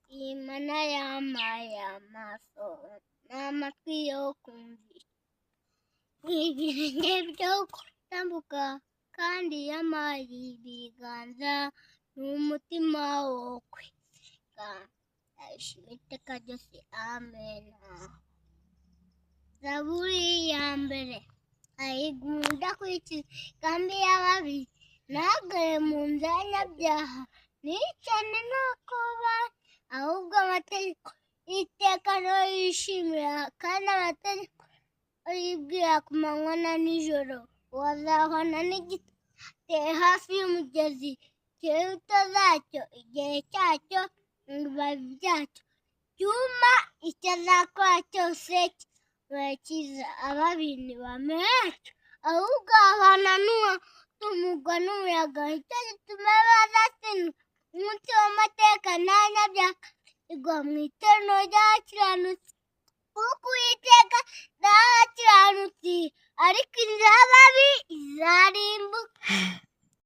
Imana yampaye amaso n'amatwi yo kumvira, ibirenge byo gutambuka, kandi yampaye ibiganza n'umutima wo kwiga. Ndayishima iteka ryose, amena. Zaburi ya mbere. Ayigunda kwikiza imigambi y'ababi, ntagare mu nzira y'abanyabyaha, nicane no kuba, ahubwo amategeko y'iteka niyo yishimira, kandi amategeko yibwira ku manywa na nijoro. Wazahwana n'igiti giteye hafi y'umugezi, cyera imbuto zacyo igihe cyacyo, ibibabi byacyo byuma, icyo azakora cyose kizakiza. Ababi ntibamera, ahubwo abana n'utumugwa n'umuyaga. Nicyo gituma bazatsindwa umunsi w'amateka, n'abanyabyaha igwa mu iteraniro ry'abakiranutsi. Kuko Uwiteka ari abakiranutsi, ariko inzira y'ababi izarimbuka.